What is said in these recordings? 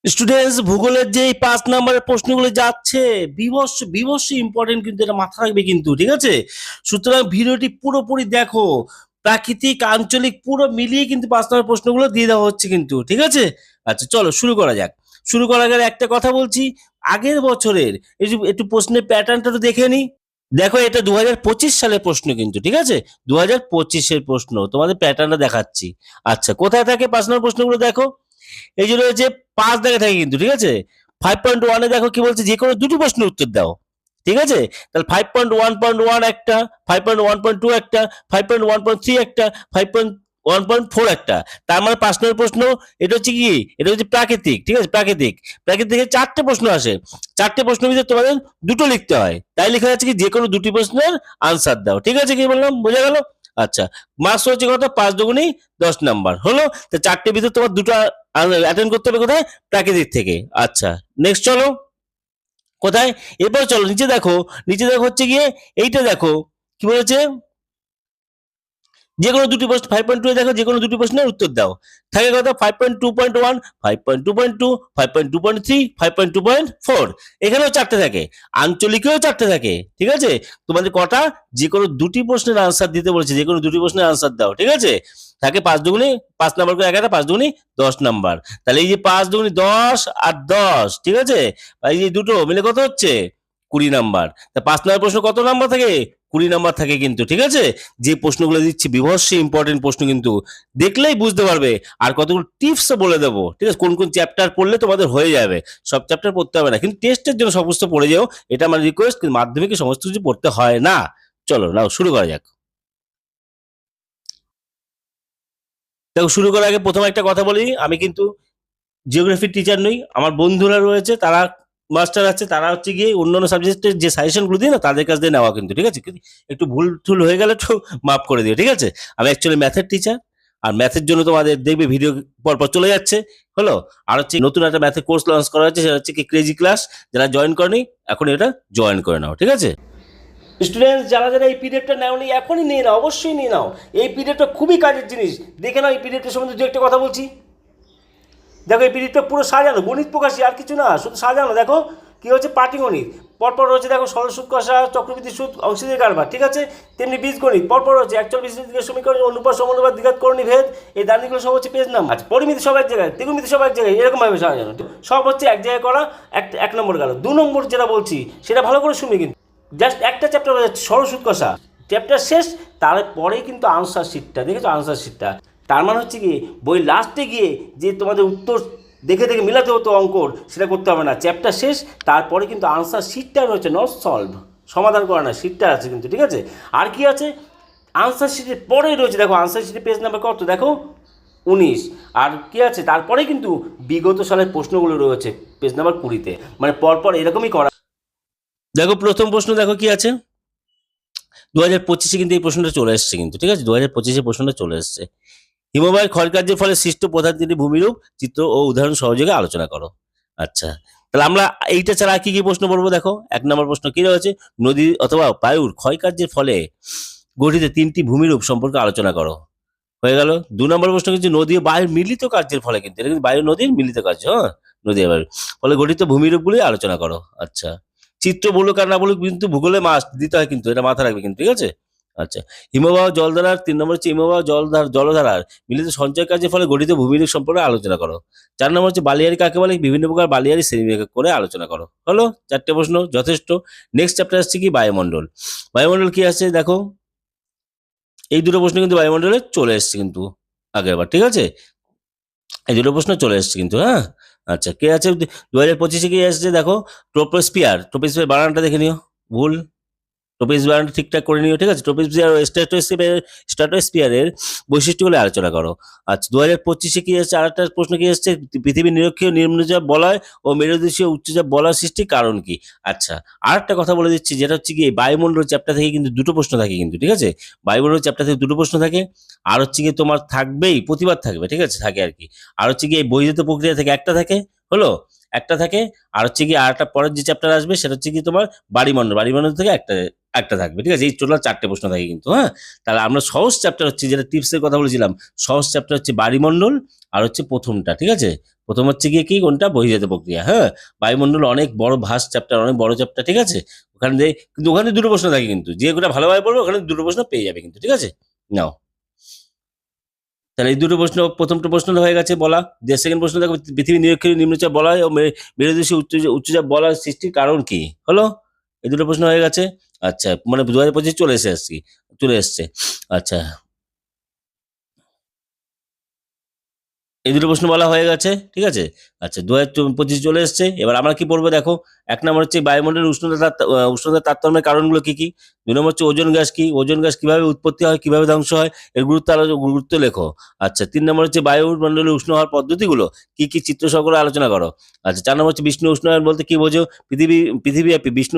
Students ভূগোলের যে এই 5 নম্বরের প্রশ্নগুলো যাচ্ছে বিভৎস বিভৎস ইম্পর্টেন্ট, কিন্তু এটা মাথা রাখবে কিন্তু, ঠিক আছে? সুতরাং ভিডিওটি পুরোপুরি দেখো। প্রাকৃতিক আঞ্চলিক পুরো মিলিয়ে কিন্তু 5 নম্বরের প্রশ্নগুলো দিয়ে দেওয়া হচ্ছে কিন্তু, ঠিক আছে? আচ্ছা চলো শুরু করা যাক। শুরু করার আগে একটা কথা বলছি, আগের বছরের এই যে একটু প্রশ্নের প্যাটার্নটা তো দেখে নি। দেখো এটা 2025 সালের প্রশ্ন কিন্তু, ঠিক আছে? 2025-এর প্রশ্ন, তোমাদের প্যাটার্নটা দেখাচ্ছি। আচ্ছা কোথায় থাকে 5 নম্বর প্রশ্নগুলো দেখো। এই যে রয়েছে 5 দাগে থাকে কিন্তু, ঠিক আছে? 5.1 এ দেখো কি বলছে, যে কোনো দুটো প্রশ্নের উত্তর দাও, ঠিক আছে? তাহলে 5.1.1 একটা, 5.1.2 একটা, 5.1.3 একটা, 5.1.4 একটা। তার মানে 5 নম্বর প্রশ্ন। এটা হচ্ছে কি, এটা হচ্ছে প্রাকৃতিক, ঠিক আছে? প্রাকৃতিক প্রাকৃতিক থেকে 4টে প্রশ্ন আসে। 4টে প্রশ্নের ভিতরে তোমাদের দুটো লিখতে হয়, তাই লেখা যাচ্ছে কি যে কোনো দুটি প্রশ্নের আনসার দাও, ঠিক আছে? কি বললাম, বোঝা গেল? আচ্ছা, মার্কস হচ্ছে কত? 5 দুগুণী 10 নাম্বার হলো। তো 4টের ভিতরে তোমার দুটো অ্যাটেন্ড করতে হবে, কোথায়? প্রাকৃতিক থেকে। আচ্ছা নেক্সট চলো, কোথায়? এরপর চলো নিচে দেখো। নিচে দেখো হচ্ছে গিয়ে এইটা দেখো কি বলেছে, যে কোনো দুটি প্রশ্ন 5.2 এ দেখো যে কোনো দুটি প্রশ্নের উত্তর দাও। থাকে কত? 5.2.1, 5.2.2, 5.2.3, 5.2.4। এখানেও 4টে থাকে, আঞ্চলিকেও 4টে থাকে, ঠিক আছে? তোমাদের কটা? যে কোনো দুটি প্রশ্নের আনসার দিতে বলেছে, যে কোনো দুটি প্রশ্নের আনসার দাও, ঠিক আছে? থাকে 5 দুগুণী 5 নাম্বার করে 11, 5 দুগুণী 10 নাম্বার। তাহলে এই যে 5 দুগুণী 10 আর 10, ঠিক আছে? এই যে দুটো মিলে কত হচ্ছে? 20 নাম্বার। তা 5 নাম্বার প্রশ্ন কত নাম্বার থাকে? 20 নাম্বার থাকে কিন্তু, ঠিক আছে? যে প্রশ্নগুলো দিচ্ছি বিভৎস ইম্পর্টেন্ট প্রশ্ন কিন্তু, দেখলেই বুঝতে পারবে। আর কতগুলো টিপসও বলে দেবো, ঠিক আছে? কোন কোন চ্যাপ্টার পড়লে তোমাদের হয়ে যাবে। সব চ্যাপ্টার পড়তে হবে না, কিন্তু টেস্টের জন্য সমস্ত পড়ে যাও, এটা আমার রিকোয়েস্ট। কিন্তু মাধ্যমিকে সমস্ত কিছু পড়তে হয় না। চলো নাও শুরু করা যাক। দেখো শুরু করার আগে প্রথমে একটা কথা বলি, আমি কিন্তু জিওগ্রাফির টিচার নই। আমার বন্ধুরা রয়েছে, তারা মাস্টার আছে, তারা হচ্ছে গিয়ে অন্যান্য সাবজেক্টের যে সাজেশনগুলো দিই না, তাদের কাছ দিয়ে নেওয়া কিন্তু, ঠিক আছে? একটু ভুল টুল হয়ে গেলে একটু মাফ করে দিও, ঠিক আছে? আমি অ্যাকচুয়ালি ম্যাথের টিচার, আর ম্যাথের জন্য তোমাদের দেখবে ভিডিও পরপর চলে যাচ্ছে, হলো। আর হচ্ছে নতুন একটা ম্যাথের কোর্স লঞ্চ করা হচ্ছে, সেটা হচ্ছে কি ক্রেজি ক্লাস। যারা জয়েন করেনি এখন এটা জয়েন করে নাও, ঠিক আছে? স্টুডেন্টস যারা যারা এই পিরিয়ডটা নেওনি এখনই নিয়ে নাও, অবশ্যই নিয়ে নাও। এই পিরিয়ডটা খুবই কাজের জিনিস। দেখে নাও এই পিরিয়ডের সম্বন্ধে দু একটা কথা বলছি। দেখো এই পিরিয়ডটা পুরো সাজানো, গণিত প্রকাশী, আর কিছু না, শুধু সাজানো। দেখো কি হচ্ছে, পাটিগণিত পরপর রয়েছে, দেখো সরল সুদ কষা, চক্রবৃদ্ধি সুদ, অংশীদারি কারবার, ঠিক আছে? তেমনি বীজগণিত পরপর রয়েছে, একচল বিস্তৃতিকে সমীকরণ, অনুপাত, সমানুপাত, দ্বিঘাত, করণী, ভেদ। এই দানিগুলো সব হচ্ছে পেজ নাম। আচ্ছা পরিমিতি সব এক জায়গায়, ত্রিগুণমিতি সব এক জায়গায়, এরকম ভাবে সাজানো, সব হচ্ছে এক জায়গায় করা। এক নম্বর গেল। 2 নম্বর যেটা বলছি সেটা ভালো করে শুনবে কিন্তু। জাস্ট একটা চ্যাপ্টার হয়ে যাচ্ছে, সরল সুদ কষা, চ্যাপ্টার শেষ। তারপরেই কিন্তু আনসার শিটটা, দেখেছো আনসার শিটটা? তার মানে হচ্ছে কি, বই লাস্টে গিয়ে যে তোমাদের উত্তর দেখে দেখে মিলাতে হতো অঙ্কর, সেটা করতে হবে না, চ্যাপ্টার শেষ। তারপরে কিন্তু আনসার শিটটা রয়েছে, নট সলভ, সমাধান করা না, শিটটা আছে কিন্তু, ঠিক আছে? আর কি আছে আনসার শিটের পরেই রয়েছে, দেখো আনসার শিটের পেজ নাম্বার কত, দেখো 19। আর কি আছে তারপরে কিন্তু বিগত সালের প্রশ্নগুলো রয়েছে পেজ নাম্বার 20-তে, মানে পরপর এরকমই করা। দেখো প্রথম প্রশ্ন দেখো কি আছে, 2025-এ কিন্তু এই প্রশ্নটা চলে এসছে কিন্তু, ঠিক আছে? 2025-এ প্রশ্নটা চলে এসছে। হিমবাহের ক্ষয়কার্যের ফলে সৃষ্ট প্রধান তিনটি ভূমিরূপ চিত্র ও উদাহরণ সহযোগে আলোচনা করো। আচ্ছা তাহলে আমরা এইটা ছাড়া কি কি প্রশ্ন পড়বো দেখো। 1 নম্বর প্রশ্ন কি রয়েছে, নদী অথবা বায়ুর ক্ষয়কার্যের ফলে গঠিত 3টি ভূমিরূপ সম্পর্কে আলোচনা করো, হয়ে গেল। 2 নম্বর প্রশ্ন কিন্তু নদী ও বায়ুর মিলিত কার্যের ফলে, কিন্তু এটা কিন্তু বায়ু নদীর মিলিত কার্য, হ্যাঁ, নদী আর বায়ুর ফলে গঠিত ভূমিরূপগুলি আলোচনা করো। আচ্ছা চিত্র বলুক আর না বলুক কিন্তু ভূগোলে মাস্ট দিতে হয় কিন্তু, এটা মাথা রাখবে কিন্তু, ঠিক আছে? আচ্ছা হিমবাহ জলধারার 3 নম্বর হচ্ছে হিমবাহ জলধারার মিলিত সঞ্চয় কার্যের ফলে গঠিত ভূমিরূপ সম্পর্কে আলোচনা করো। 4 নম্বর হচ্ছে বালিয়াড়ি কাকে বলে, বিভিন্ন প্রকার বালিয়াড়ি শ্রেণীবিভাগ করে আলোচনা করো, হলো। 4টে প্রশ্ন যথেষ্ট। নেক্সট চ্যাপ্টার আসছে কি, বায়ুমণ্ডল। বায়ুমণ্ডল কি আছে দেখো, এই দুটো প্রশ্ন কিন্তু বায়ুমণ্ডলে চলে এসছে কিন্তু আগের বার, ঠিক আছে? এই দুটো প্রশ্ন চলে এসছে কিন্তু, হ্যাঁ। আচ্ছা কে আছে 2025-এ কি আসছে দেখো, ট্রোপোস্ফিয়ার। ট্রোপোস্ফিয়ার বানানটা দেখে নিও, ভুল। ট্রোপোস্ফিয়ার ঠিকঠাক করে নিও, ঠিক আছে? ট্রোপোস্ফিয়ার ও স্ট্র্যাটোস্ফিয়ারের বৈশিষ্ট্যগুলো আলোচনা করো। আচ্ছা 2025-এ কি আসছে, আরেকটা প্রশ্ন কি আসছে, পৃথিবীর নিরক্ষীয় নিম্নচাপ বলয় ও মেরুদেশীয় উচ্চচাপ বলয় সৃষ্টির কারণ কি? আচ্ছা আরেকটা কথা বলে দিচ্ছি, যেটা হচ্ছে কি বায়ুমণ্ডল চ্যাপ্টার থেকে কিন্তু দুটো প্রশ্ন থাকে কিন্তু, ঠিক আছে? বায়ুমণ্ডল চ্যাপ্টার থেকে দুটো প্রশ্ন থাকে। আর হচ্ছে কি তোমার থাকবেই, প্রতিবার থাকবে, ঠিক আছে? থাকে আর কি। আর হচ্ছে কি এই বহির্জাত প্রক্রিয়া থেকে একটা থাকে, হলো। একটা থাকে। আর হচ্ছে কি আর একটা পরের যে চ্যাপ্টার আসবে সেটা হচ্ছে কি তোমার বাড়িমণ্ডল, বাড়িমণ্ডল থেকে একটা একটা থাকবে, ঠিক আছে? এই টোটাল 4টে প্রশ্ন থাকে কিন্তু, হ্যাঁ। তাহলে আমরা সহজ চ্যাপ্টার হচ্ছে যেটা টিপসের কথা বলেছিলাম, সহজ চ্যাপ্টার হচ্ছে বাড়িমণ্ডল আর হচ্ছে প্রথমটা, ঠিক আছে? প্রথম হচ্ছে গিয়ে কি কোনটা, বহির্জাত প্রক্রিয়া, হ্যাঁ। বায়ুমণ্ডল অনেক বড় ভাস চ্যাপ্টার, অনেক বড় চ্যাপ্টার, ঠিক আছে? ওখানে কিন্তু ওখানে দুটো প্রশ্ন থাকে কিন্তু, যে গোটা ভালোভাবে পড়বে ওখানে দুটো প্রশ্ন পেয়ে যাবে কিন্তু, ঠিক আছে? নাও, তাহলে এই দুটো প্রশ্ন, প্রথমটা প্রশ্ন হয়ে গেছে বলা। যে সেকেন্ড প্রশ্ন দেখো, পৃথিবী নিরক্ষীয় নিম্নচাপ বলা হয় ও মেরুদেশীয় উচ্চচাপ বলার সৃষ্টির কারণ কি? হলো, এই দুটো প্রশ্ন হয়ে গেছে। আচ্ছা, মানে 2025 চলে এসে আসছি, চলে এসছে। আচ্ছা, এই দুটো প্রশ্ন বলা হয়ে গেছে, ঠিক আছে? আচ্ছা, 2025 চলে এসছে, এবার আমরা কি পড়বো দেখো। এক নম্বর হচ্ছে বায়ুমণ্ডলের উষ্ণতার তারতম্যের কারণগুলো কি কি। দুই নম্বর হচ্ছে ওজোন গ্যাস কি, ওজোন গ্যাস কিভাবে উৎপত্তি হয়, কিভাবে ধ্বংস হয়, এর গুরুত্ব লেখো। আচ্ছা, তিন নম্বর হচ্ছে বায়ুমণ্ডলের উষ্ণ হওয়ার পদ্ধতিগুলো কি কি, চিত্র সহ করে আলোচনা করো। আচ্ছা, চার নম্বর হচ্ছে বিষ্ণু উষ্ণায়ন বলতে কি বোঝো, পৃথিবীব্যাপী বিষ্ণু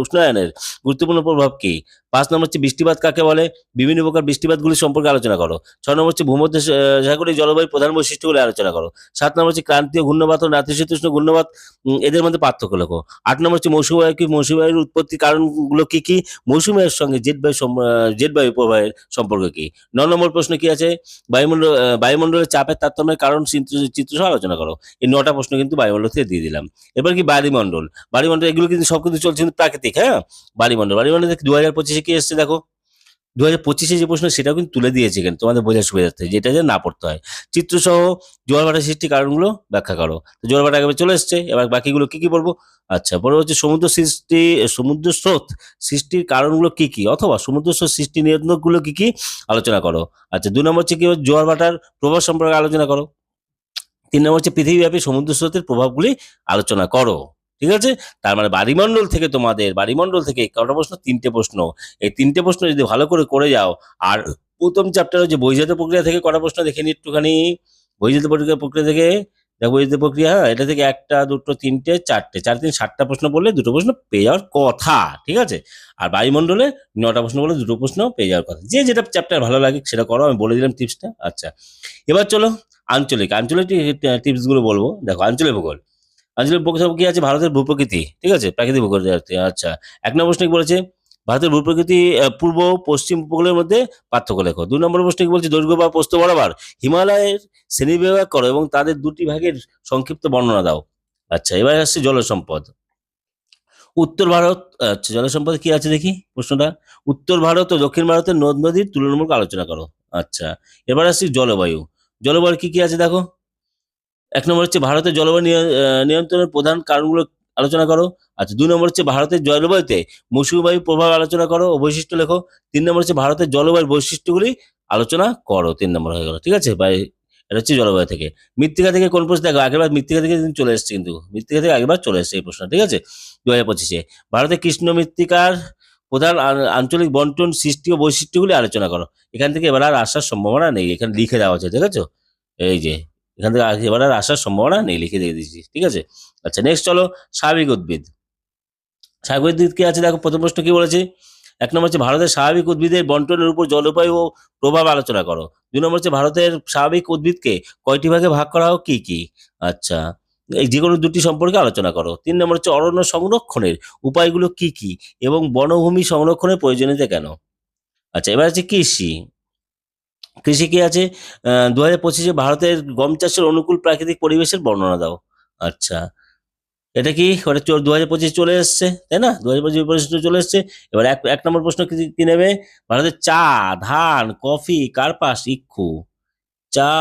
উষ্ণায়নের গুরুত্বপূর্ণ প্রভাব কি। পাঁচ নম্বর হচ্ছে বৃষ্টিপাত কাকে বলে, বিভিন্ন প্রকার বৃষ্টিপাতগুলি সম্পর্কে আলোচনা করো। ছয় নম্বর হচ্ছে সাগরীয় জলবায়ুর প্রধান বৈশিষ্ট্যগুলো আলোচনা করো। সাত নম্বর হচ্ছে ক্রান্তীয় ঘূর্ণবাত ও নাতিশীতোষ্ণ ঘূর্ণবাত, এদের মধ্যে পার্থক্য লেখো। আট নম্বর হচ্ছে মৌসুমী বায়ু কি, মৌসুমী বায়ুর উৎপত্তির কারণগুলো কি কি, মৌসুমী বায়ুর সঙ্গে জেট বায়ু প্রবাহের সম্পর্ক কি। ন নম্বর প্রশ্ন কি আছে, বায়ুমণ্ডলের চাপের তারতম্যের কারণ চিত্র সহ আলোচনা করো। এই 9টা প্রশ্ন কিন্তু বায়ুমণ্ডল থেকে দিয়ে দিলাম। এবার কি বায়ুমণ্ডল, বায়ুমণ্ডল এগুলো কিন্তু সব কিন্তু চলছে কিন্তু প্রাকৃতিক, হ্যাঁ। বায়ুমণ্ডল 2025 কি এসছে দেখো। 2025 যে প্রশ্ন সেটাও কিন্তু তুলে দিয়েছে এখানে তোমাদের বোঝার সুবিধার্থে, যেটা যে না পড়তে হয়। চিত্রসহ জোয়ার ভাটা সৃষ্টির কারণগুলো ব্যাখ্যা করো। তো জোয়ার ভাটা একেবারে চলে এসছে, এবার বাকিগুলো কি কি পড়বো। আচ্ছা, পরে হচ্ছে সমুদ্র স্রোত সৃষ্টির কারণগুলো কি কি, অথবা সমুদ্র স্রোত সৃষ্টি নিয়ন্ত্রকগুলো কি কি, আলোচনা করো। আচ্ছা, 2 নম্বর হচ্ছে কি, জোয়ার ভাটার প্রভাব সম্পর্কে আলোচনা করো। 3 নম্বর হচ্ছে পৃথিবীব্যাপী সমুদ্র স্রোতের প্রভাবগুলি আলোচনা করো, ঠিক আছে? তার মানে বাড়িমণ্ডল থেকে কটা প্রশ্ন, 3টে প্রশ্ন। এই 3টে প্রশ্ন যদি ভালো করে করে যাও, আর প্রথম চ্যাপ্টারে যে বহির্জাত প্রক্রিয়া থেকে কটা প্রশ্ন দেখে নি একটুখানি। বহির্জাত প্রক্রিয়া থেকে দেখো, বহির্জাত প্রক্রিয়া, হ্যাঁ, এটা থেকে একটা, দুটো, তিনটে, চারটে, 7টা প্রশ্ন বললে দুটো প্রশ্ন পেয়ে যাওয়ার কথা, ঠিক আছে? আর বায়ুমণ্ডলে 9টা প্রশ্ন বললে দুটো প্রশ্ন পেয়ে যাওয়ার কথা। যে যেটা চ্যাপ্টার ভালো লাগে সেটা করো, আমি বলে দিলাম টিপসটা। আচ্ছা, এবার চলো আঞ্চলিক টিপস গুলো বলবো। দেখো, আঞ্চলিক ভূগোল, আঞ্চলিক ভূগোল কি আছে, ভারতের ভূপ্রকৃতি, ঠিক আছে, প্রাকৃতিক ভূগোল। আচ্ছা, 1 নম্বর প্রশ্ন কি বলেছে, ভারতের ভূপ্রকৃতি পূর্ব ও পশ্চিম উপকূলের মধ্যে পার্থক্য লেখো। 2 নম্বর প্রশ্ন কি বলছে, দৈর্ঘ্য বা প্রস্থ বরাবর হিমালয়ের শ্রেণীবিভাগ করো এবং তাদের দুটি ভাগের সংক্ষিপ্ত বর্ণনা দাও। আচ্ছা, এবার আসছে জলসম্পদ। উত্তর ভারত, আচ্ছা, জলসম্পদ কি আছে দেখি প্রশ্নটা। উত্তর ভারত ও দক্ষিণ ভারতের নদ নদীর তুলনামূলক আলোচনা করো। আচ্ছা, এবার আসছি জলবায়ু। জলবায়ু কি কি আছে দেখো। 1 নম্বর হচ্ছে ভারতের জলবায়ু নিয়ন্ত্রণের প্রধান কারণগুলো আলোচনা করো। আচ্ছা, 2 নম্বর হচ্ছে ভারতের জলবায়ুতে মৌসুমী বায়ু প্রভাব আলোচনা করো ও বৈশিষ্ট্য লেখো। 3 নম্বর হচ্ছে ভারতের জলবায়ুর বৈশিষ্ট্যগুলি আলোচনা করো। 3 নম্বর হয়ে গেল, ঠিক আছে? এটা হচ্ছে জলবায়ু থেকে। মৃত্তিকা থেকে কোন প্রশ্ন, দেখো আগেবার মৃত্তিকা থেকে কিন্তু চলে এসছে, কিন্তু মৃত্তিকা থেকে আগেবার চলে এসছে এই প্রশ্ন, ঠিক আছে? 2025 ভারতের কৃষ্ণ মৃত্তিকার প্রধান আঞ্চলিক বন্টন, সৃষ্টি ও বৈশিষ্ট্যগুলি আলোচনা করো। এখান থেকে এবার আর আসার সম্ভাবনা নেই, এখানে লিখে দেওয়া আছে, ঠিক আছে? এই যে এখান থেকে এবার আর আসার সম্ভাবনা নেই, লিখে দিয়ে দিচ্ছি, ঠিক আছে? আচ্ছা, নেক্সট চলো, স্বাভাবিক উদ্ভিদ। স্বাভাবিক উদ্ভিদ কি আছে দেখো, প্রথম প্রশ্ন কি বলেছে। 1 নম্বর হচ্ছে ভারতের স্বাভাবিক উদ্ভিদের বন্টনের উপর জলবায়ু ও প্রভাব আলোচনা করো। 2 নম্বর হচ্ছে ভারতের স্বাভাবিক উদ্ভিদকে কয়টি ভাগে ভাগ করা হোক, কি কি। আচ্ছা, এই যে কোনো দুটি সম্পর্কে আলোচনা করো। 3 নম্বর হচ্ছে অরণ্য সংরক্ষণের উপায়গুলো কি কি এবং বনভূমি সংরক্ষণের প্রয়োজনীয়তা কেন। আচ্ছা, এবার আছে কৃষি। কৃষি কি আছে, 2025 ভারতের গম চাষের অনুকূল প্রাকৃতিক পরিবেশের বর্ণনা দাও। আচ্ছা, এটা কি, ওটা 2025 চলে এসছে, তাই না? 2025 চলে এসছে। এবার এক নম্বর প্রশ্ন কি কি নেবে, ভারতের চা, ধান, কফি, কার্পাস, ইক্ষু। চা,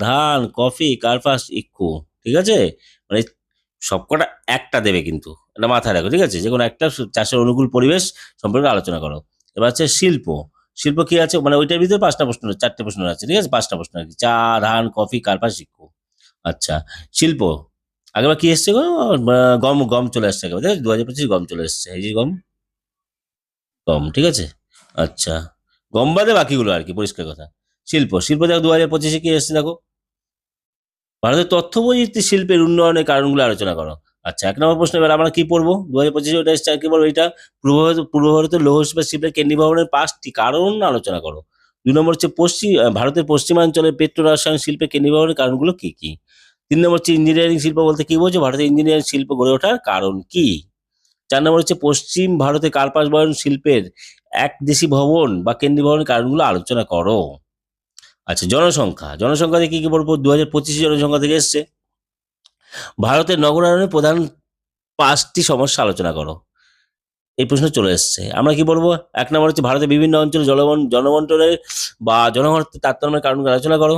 ধান, কফি, কার্পাস, ইক্ষু, ঠিক আছে? মানে সবকটা একটা দেবে কিন্তু, এটা মাথায় রাখো, ঠিক আছে? যে কোনো একটা চাষের অনুকূল পরিবেশ সম্পর্কে আলোচনা করো। এবার হচ্ছে শিল্প। শিল্প কি আছে, মানে ওইটার ভিতরে 5টা প্রশ্ন, 4টে প্রশ্ন আছে, ঠিক আছে? 5টা প্রশ্ন আর কি, চা, ধান, কফি, কার্পাস, ইক্ষু। আচ্ছা, শিল্প আগেবার কি এসছে গো, গম, গম চলে আসছে আগেবার, 2025 গম চলে এসছে, এই যে গম, গম, ঠিক আছে? আচ্ছা, গম বাদে বাকিগুলো আর কি, পরিষ্কার কথা। শিল্প দেখো, 2025 কি এসছে দেখো, ভারতের তথ্য প্রযুক্তি শিল্পের উন্নয়নের কারণগুলো আলোচনা করো। আচ্ছা, 1 নম্বর প্রশ্ন, এবার আমরা কি পড়বো, 2025 ওটা এসছে, আর কি বলবো এটা, পূর্ব ভারতের লৌহ ইস্পাত শিল্পের কেন্দ্রীভবনের 5টি কারণ আলোচনা করো। 2 নম্বর হচ্ছে ভারতের পশ্চিমাঞ্চলের পেট্রো রসায়ন শিল্পের কেন্দ্রীভবনের কারণগুলো কি কি। 3 নম্বর হচ্ছে ইঞ্জিনিয়ারিং শিল্প বলতে কি বোঝো? ভারতের ইঞ্জিনিয়ারিং শিল্প গড়ে ওঠার কারণ কি? 4 নম্বর হচ্ছে পশ্চিম ভারতে কার্পাস বয়ন শিল্পের একদেশী ভবন বা কেন্দ্রীয় ভবনের কারণগুলো আলোচনা করো। আচ্ছা, জনসংখ্যা দিয়ে কি বলবো? 2025 জনসংখ্যা থেকে এসছে। ভারতের নগরায়নের প্রধান 5টি সমস্যা আলোচনা করো। এই প্রশ্ন চলে এসছে। আমরা কি বলবো? 1 নম্বর হচ্ছে ভারতের বিভিন্ন অঞ্চলে জনবন্টনের বা জনঘনত্বের তারতম্যের কারণগুলো আলোচনা করো।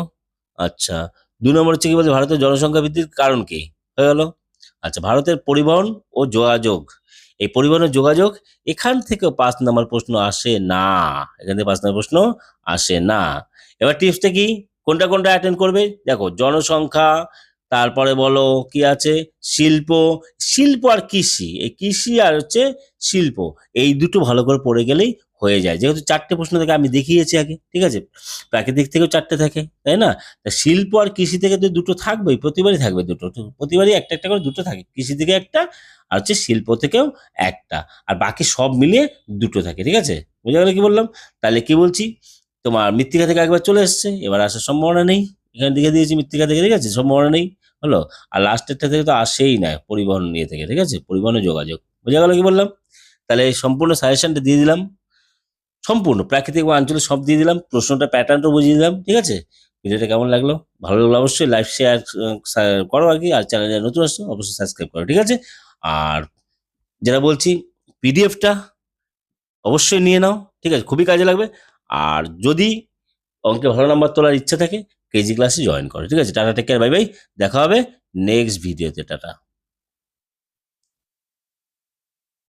আচ্ছা, 2 নম্বর হচ্ছে কি বলছে? ভারতের জনসংখ্যা বৃদ্ধির কারণ কি? হয়ে গেল। আচ্ছা, ভারতের পরিবহন ও যোগাযোগ। এই পরিবহন ও যোগাযোগ, এখান থেকেও 5 নম্বর প্রশ্ন আসে না। এখান থেকে 5 নম্বর প্রশ্ন আসে না। এবার টিপসটা কি? কোনটা কোনটা অ্যাটেন্ড করবে? দেখো, জনসংখ্যা, তারপরে বলো কি আছে? শিল্প। শিল্প আর কৃষি, এই কৃষি আর হচ্ছে শিল্প, এই দুটো ভালো করে পড়ে গেলেই হয়ে যায়। যেহেতু 4টে প্রশ্ন থেকে আমি দেখিয়েছি আগে, ঠিক আছে? প্রাকৃতিক থেকেও 4টে থাকে, তাই না? তা শিল্প আর কৃষি থেকে তো দুটো থাকবেই, প্রতিবারই থাকবে দুটো। তো প্রতিবারই একটা একটা করে দুটো থাকে। কৃষি থেকে একটা, আর হচ্ছে শিল্প থেকেও একটা, আর বাকি সব মিলিয়ে দুটো থাকে, ঠিক আছে? বুঝা গেল কি বললাম? তাহলে কি বলছি? তোমার মৃত্তিকা থেকে একবার চলে এসছে, এবার আসার সম্ভাবনা নেই। এখানে দিকে দিয়েছি মৃত্তিকা থেকে, ঠিক আছে? সম্ভাবনা নেই, হলো। আর লাস্টেরটা থেকে তো আসেই না, পরিবহন নিয়ে থেকে, ঠিক আছে? পরিবহন ও যোগাযোগ। বোঝা গেল কি বললাম? তাহলে এই সম্পূর্ণ সাজেশনটা দিয়ে দিলাম, সম্পূর্ণ প্রাকৃতিক বা আঞ্চলিক সব দিয়ে দিলাম, প্রশ্নটা প্যাটার্নটাও বুঝিয়ে দিলাম, ঠিক আছে? ভিডিওটা কেমন লাগলো? ভালো লাগলো অবশ্যই লাইক শেয়ার করো আর কি। আর চ্যানেলে নতুন আসছো অবশ্যই সাবস্ক্রাইব করো, ঠিক আছে? আর যেটা বলছি, পিডিএফটা অবশ্যই নিয়ে নাও, ঠিক আছে? খুবই কাজে লাগবে। আর যদি অঙ্কে ভালো নাম্বার তোলার ইচ্ছা থাকে, কেজি ক্লাসে জয়েন করো, ঠিক আছে? টাটা, টেক কেয়ার, বাই বাই। দেখা হবে নেক্সট ভিডিওতে। টাটা।